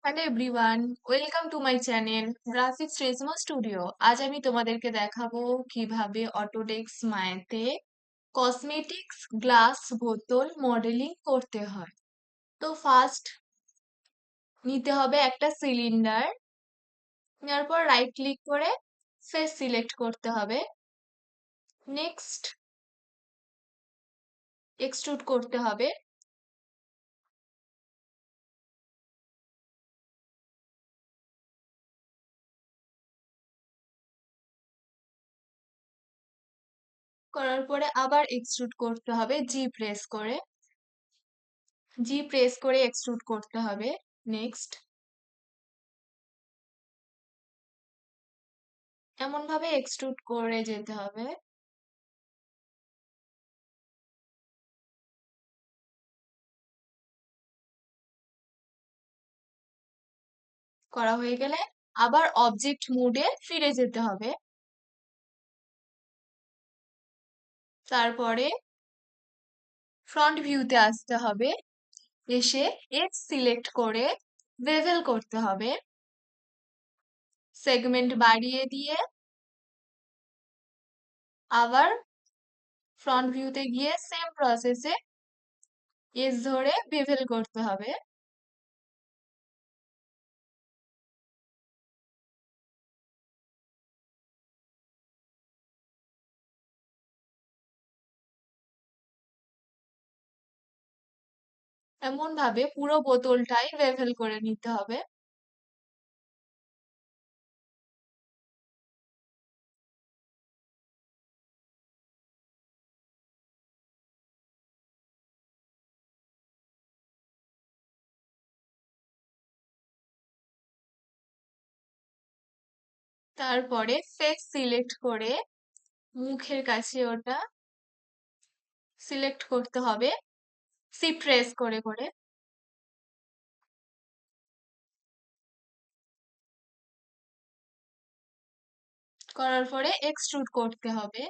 Hello everyone, welcome to my channel graphics Rezmo studio. আজ আমি তোমাদেরকে দেখাবো কিভাবে অটোডেস্ক মায়াতে কসমেটিক্স গ্লাস বোতল মডেলিং করতে হয়। তো ফার্স্ট নিতে হবে একটা সিলিন্ডার। নেওয়ার পর রাইট ক্লিক করে ফেস সিলেক্ট করতে হবে। নেক্সট এক্সট্রুড করতে হবে। করার পরে আবার এক্সট্রুড করতে হবে জি প্রেস করে এক্সট্রুড করতে হবে। নেক্সট এমন ভাবে এক্সট্রুড করে যেতে হবে। করা হয়ে গেলে আবার অবজেক্ট মোডে ফিরে যেতে হবে। তারপরে ফ্রন্ট ভিউতে আসতে হবে। এসে এজ সিলেক্ট করে বেভেল করতে হবে। সেগমেন্ট বাড়িয়ে দিয়ে আবার ফ্রন্ট ভিউতে গিয়ে সেম প্রসেসে এজ ধরে বেভেল করতে হবে। এমন ভাবে পুরো বোতলটাই বেভেল করে নিতে হবে। তারপরে ফেস সিলেক্ট করে মুখের কাছে ওটা সিলেক্ট করতে হবে সি প্রেস করে করে। করার পরে এক্সট্রুড করতে হবে।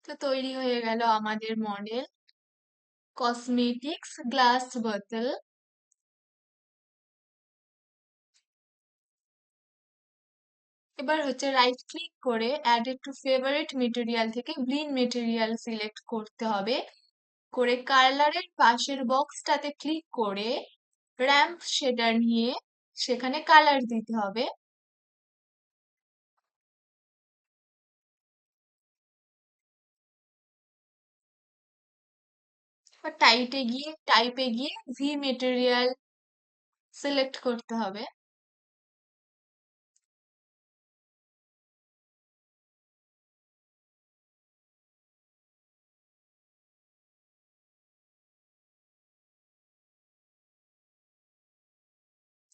তো তৈরি হয়ে গেল আমাদের মডেল কসমেটিক্স গ্লাস বোতল। এবার হচ্ছে রাইট ক্লিক করে অ্যাডেড টু ফেভারিট মেটেরিয়াল থেকে ব্লিন মেটেরিয়াল সিলেক্ট করতে হবে। করে কালারের পাশের বক্সটাতে ক্লিক করে র্যাম্প শেডার নিয়ে সেখানে কালার দিতে হবে। টাইপে গিয়ে ভি মেটেরিয়াল সিলেক্ট করতে হবে।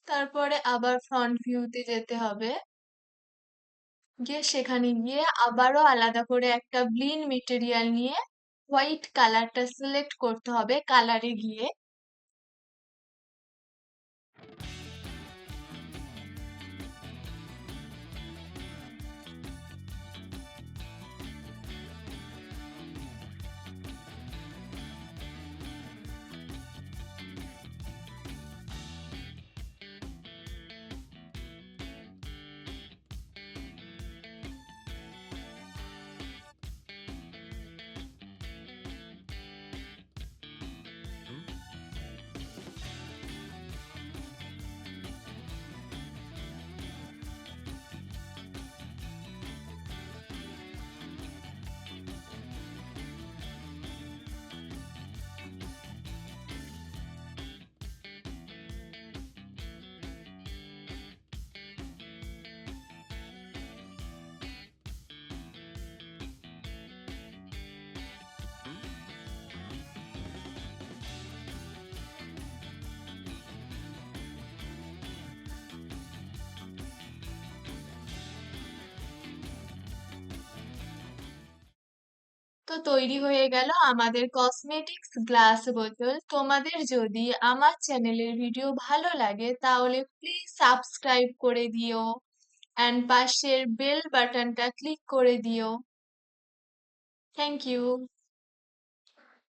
তারপরে আবার ফ্রন্ট ভিউতে যেতে হবে। গিয়ে সেখানে গিয়ে আবারও আলাদা করে একটা ব্লিন মেটেরিয়াল নিয়ে হোয়াইট কালারটা সিলেক্ট করতে হবে কালারে গিয়ে। তো তৈরি হয়ে গেল আমাদের কসমেটিক্স গ্লাস বোতল। তোমাদের যদি আমার চ্যানেলের ভিডিও ভালো লাগে তাহলে প্লিজ সাবস্ক্রাইব করে দিও অ্যান্ড পাশের বেল বাটনটা ক্লিক করে দিও। Thank you.